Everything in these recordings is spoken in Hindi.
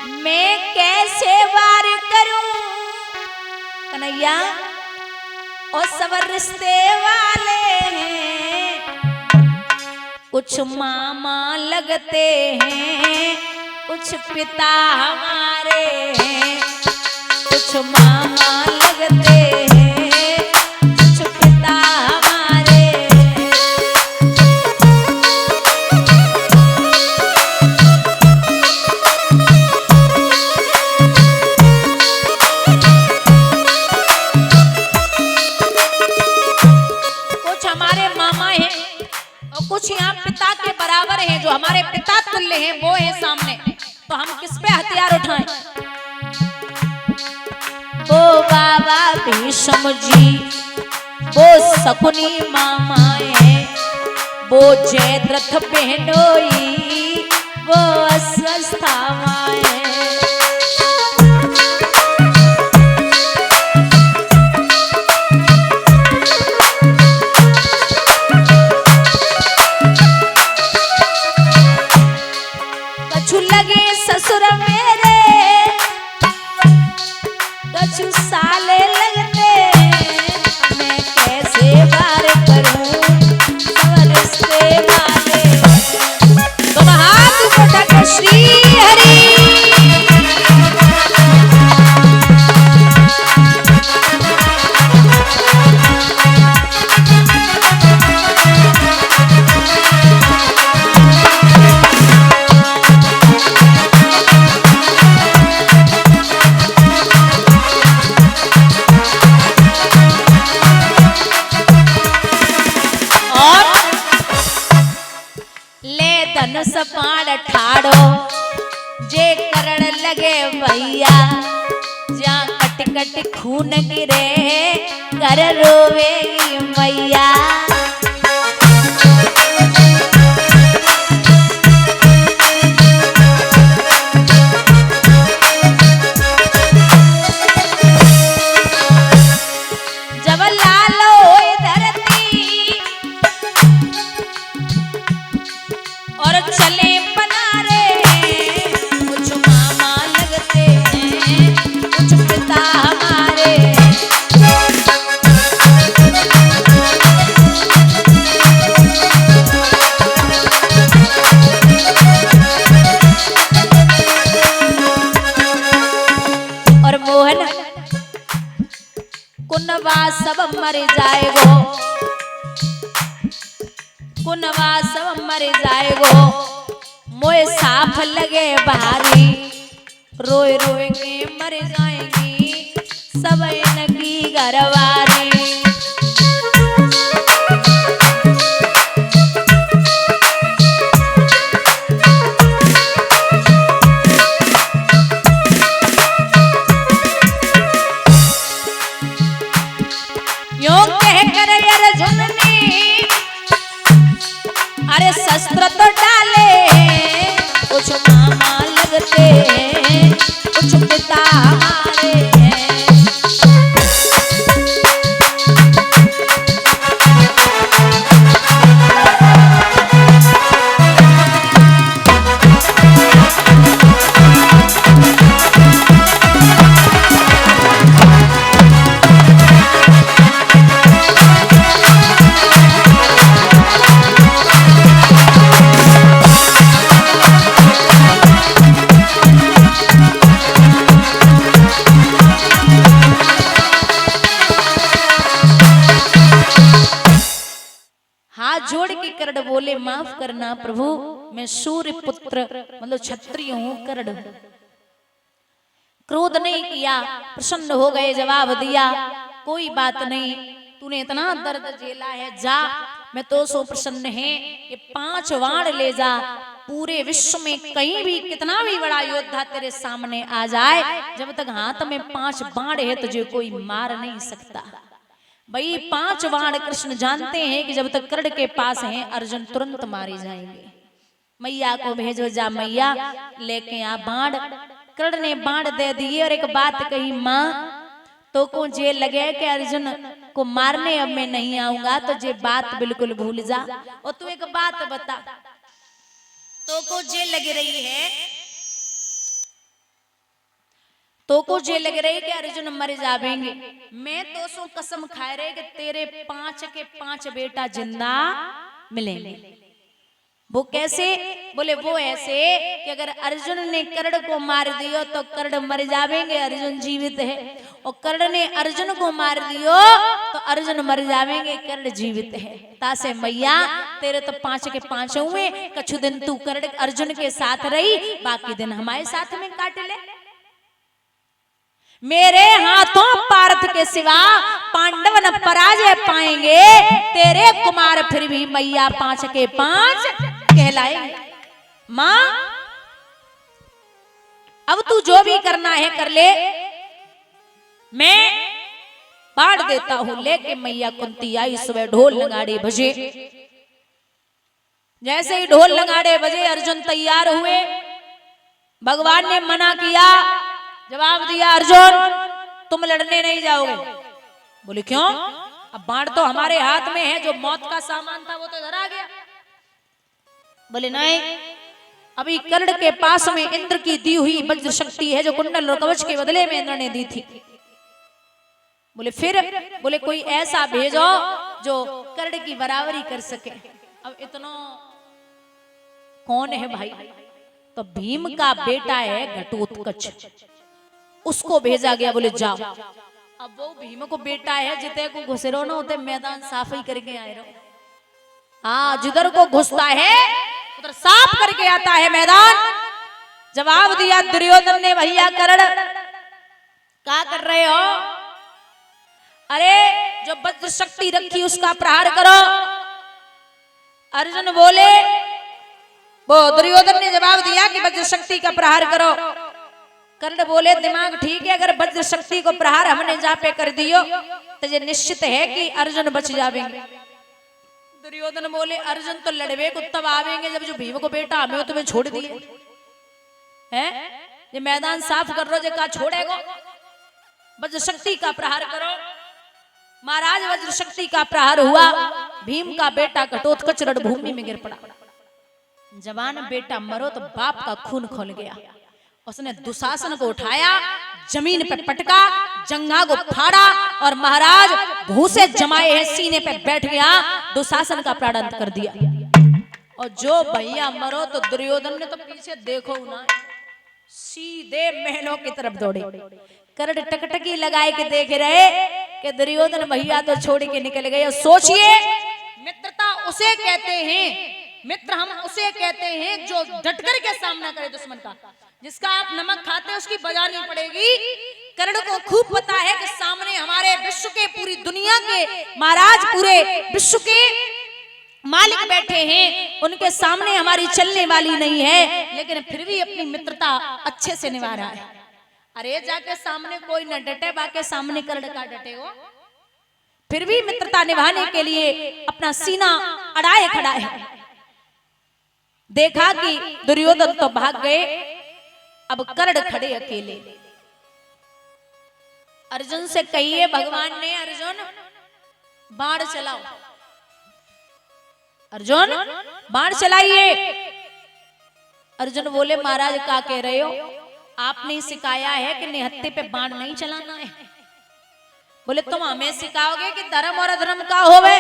मैं कैसे वार करूं कन्हैया और सब रिश्ते वाले हैं, कुछ मामा लगते हैं, कुछ पिता हमारे हैं, कुछ मामा लगते हैं, कुछ पिता हमारे हैं। कुछ हमारे मामा हैं और कुछ यहाँ पिता के बराबर हैं, जो हमारे पिता तुल्य हैं वो हैं सामने, तो हम किस पे हथियार उठाएं? वो बाबा भीष्म जी, वो शकुनी मामा है, वो जयद्रथ बहनोई, वो अस्वस्थामा है। कछु लगे ससुर मेरे, कछु साले लगते हैं, मैं कैसे वार करूं सब रिश्ते वाले। तो हाथ उठा के श्री हरि। धनुष बाण ठाड़ो जे करण लगे भैया, जहाँ कट कट खून गिरे कर रोवेगी मैया। जब लाल होए धरती और चले बनारे, कुछ मामा लगते हैं, कुछ पिता हमारे। और मोहन कुनवा सब मर जाएगो, कुनवा सब मर जाएगो, मोए साफ लगे भारी, रोए रोए के मर जाएंगी सब इनकी घरवारी। यूं कह कर अर्जुन ने अरे शस्त्र तो डाले, कुछ मामा लगते हैं, कुछ पिता हमारे हैं। हाथ जोड़ के कर्ण बोले, माफ करना प्रभु, मैं सूर्य पुत्र मतलब क्षत्रिय हूं। कर्ण क्रोध नहीं किया, प्रसन्न हो गए, जवाब दिया कोई बात नहीं, तूने इतना दर्द झेला है, जा मैं तो सो प्रसन्न है, ये 5 वाण ले जा, पूरे विश्व में कहीं भी कितना भी बड़ा योद्धा तेरे सामने आ जाए, जब तक हाथ में 5 बाण है तुझे कोई मार नहीं सकता। भाई 5 बाण कृष्ण जानते हैं कि जब तक कर्ण के पास हैं अर्जुन तुरंत मारे जाएंगे। मैया को भेजो, जा मैया लेके आ बाण। कर्ण ने बाण दे दिए और एक बात कही, माँ तो को जे लगे कि अर्जुन को मारने अब मैं नहीं आऊंगा, तो जे बात बिल्कुल भूल जा। और तू एक बात बता, तो को जे लग रही है तो को जे लग रही कि अर्जुन मर जावेंगे, मैं तो सो कसम खाए रहे कि तेरे 5 के 5 बेटा जिंदा मिलेंगे। वो कैसे? बोले वो ऐसे कि अगर अर्जुन ने कर्ण को मार दियो तो कर्ण मर जावेंगे, अर्जुन जीवित है, और कर्ण ने अर्जुन को मार दियो तो अर्जुन मर जावेंगे, कर्ण जीवित है। तासे मैया तेरे तो 5 के 5 हुए, कछु दिन तू कर्ण अर्जुन के साथ रही, बाकी दिन हमारे साथ में काट ले। मेरे हाथों पार्थ के सिवा पांडव न पराजय पाएंगे, तेरे कुमार फिर भी मैया 5 के 5 कहलाएंगे। मां अब तू जो भी करना है कर ले, मैं बांट देता हूं। लेके मैया कुंती आई, सुबह ढोल नगाड़े बजे। जैसे ही ढोल नगाड़े बजे अर्जुन तैयार हुए। भगवान ने मना किया, जवाब दिया अर्जुन तुम लड़ने नहीं जाओगे। बोले क्यों? अब बाण तो हमारे हाथ में है, जो मौत का सामान था वो तो इधर आ गया। बोले नहीं, अभी कर्ण के पास में इंद्र की दी हुई वज्र शक्ति है, जो कुंडल और कवच के बदले में इंद्र ने दी थी। बोले फिर? बोले कोई ऐसा भेजो जो कर्ण की बराबरी कर सके। अब इतना कौन है भाई? तो भीम का बेटा है घटोत्कच, उसको भेजा गया। बोले जाओ। अब वो भीम को बेटा है, जिते को घुसेरो ना होते मैदान साफ ही करके आए रहो। हाँ, जिधर को घुसता है उधर साफ करके आता है मैदान। जवाब दिया दुर्योधन ने, भैया कर्ण क्या कर रहे हो? अरे जो वज्र शक्ति रखी उसका प्रहार करो। अर्जुन बोले, वो दुर्योधन ने जवाब दिया कि वज्र शक्ति का प्रहार करो। कर्ण बोले दिमाग ठीक है, अगर वज्र शक्ति को प्रहार हमने जहाँ पे कर दियो तो ये निश्चित है कि अर्जुन बच जावेंगे। दुर्योधन बोले अर्जुन तो लड़वे को तब आवेंगे जब जो भीम को बेटा हमें तुम्हें छोड़ दिए हैं। ये मैदान साफ कर रो, जे का छोड़ेगो? वज्र शक्ति का प्रहार करो। महाराज वज्र शक्ति का प्रहार हुआ, भीम का बेटा घटोत्कच रणभूमि में गिर पड़ा। जवान बेटा मरो तो बाप का खून खोल गया। उसने दुशासन को उठाया, जमीन पे पटका, जंघा को फाड़ा और महाराज घूंसे जमाए हैं सीने पे बैठ गया, दुशासन का प्राणांत कर दिया। और जो भैया मरो तो दुर्योधन ने तो पीछे देखो ना, सीधे महलों की तरफ दौड़े। कर्ण टकटकी लगाए के देख रहे कि दुर्योधन भैया तो छोड़ के निकल गए। सोचिए, मित्रता उसे कहते हैं, मित्र हम उसे कहते हैं जो डटकर के सामना करे दुश्मन का। जिसका आप नमक खाते हैं उसकी बजानी पड़ेगी। कर्ण को खूब पता है कि सामने हमारे विश्व के, पूरी दुनिया के महाराज, पूरे विश्व के मालिक बैठे हैं, उनके सामने हमारी चलने वाली नहीं है, लेकिन फिर भी अपनी मित्रता अच्छे से निभा रहा है। अरे जाके सामने कोई न डटे, बाके सामने कर्ण का डटे हो, फिर भी मित्रता निभाने के लिए अपना सीना अड़ाए खड़ा है। देखा कि दुर्योधन तो भाग गए, अब कर्ण खड़े अकेले। अर्जुन से कहिए भगवान ने, अर्जुन बाण चलाओ, अर्जुन बाण चलाइए। अर्जुन बोले महाराज क्या कह रहे हो? आपने सिखाया है कि निहत्थे पे बाण नहीं चलाना है। बोले तुम हमें सिखाओगे कि धर्म और अधर्म का होवे?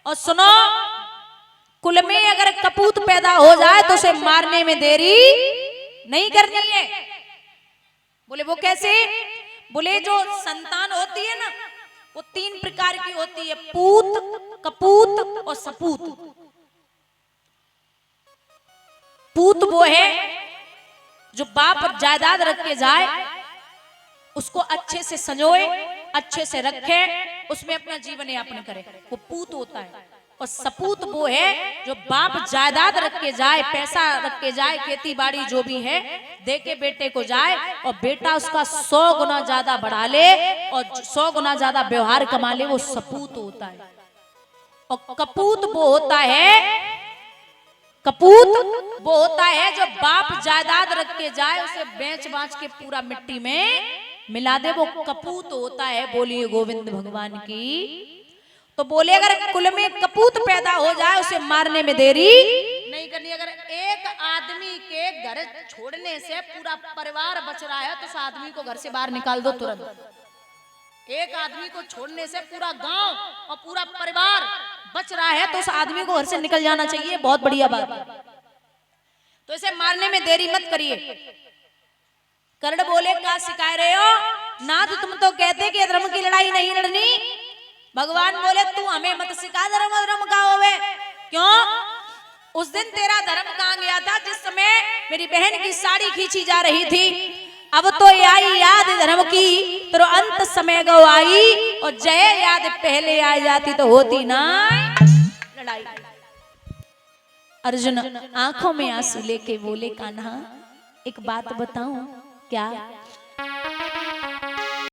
और सुनो, कुल में अगर कपूत पैदा हो जाए तो उसे मारने में देरी नहीं करनी है। बोले वो कैसे? बोले जो संतान होती है ना, वो 3 प्रकार की होती है, पूत, कपूत और सपूत। पूत वो है जो बाप जायदाद रख के जाए, उसको अच्छे से संजोए, अच्छे से रखे, उसमें अपना जीवन यापन करे, वो पूत होता है। और सपूत वो है जो बाप जायदाद रख के जाए, पैसा रख के जाए, खेती बाड़ी जो भी है दे के बेटे को जाए, और बेटा उसका 100 गुना ज्यादा बढ़ा ले और 100 गुना ज्यादा व्यवहार कमा ले, वो सपूत होता है। और कपूत वो होता है, कपूत वो होता है जो बाप जायदाद रख के जाए, उसे बेच बाच के पूरा मिट्टी में मिला दे, वो कपूत होता है। बोलिए गोविंद भगवान की। तो बोले अगर कुल में कपूत पैदा हो जाए, उसे मारने में देरी नहीं करनी। अगर एक आदमी के घर छोड़ने से पूरा परिवार बच रहा है तो उस आदमी को घर से बाहर निकाल दो तुरंत। एक आदमी को छोड़ने से पूरा गांव और पूरा परिवार बच रहा है तो उस आदमी को घर से निकल जाना चाहिए। बहुत बढ़िया बात। तो इसे मारने में देरी मत करिए। कर्ण बोले क्या सिखा रहे हो नाथ, तुम तो कहते कि धर्म की लड़ाई नहीं लड़नी। भगवान बोले तू हमें मत सिखा धर्म, धर्म का होवे। क्यों? उस दिन तेरा धर्म कहां गया था जिस समय मेरी बहन की साड़ी खींची जा रही थी। अब तो आई याद धर्म की तो अंत समय गो आई, और जय याद पहले आ जाती तो होती ना लड़ाई। अर्जुन आंखों में आंसू लेके बोले कान्हा एक बात बताऊं क्या?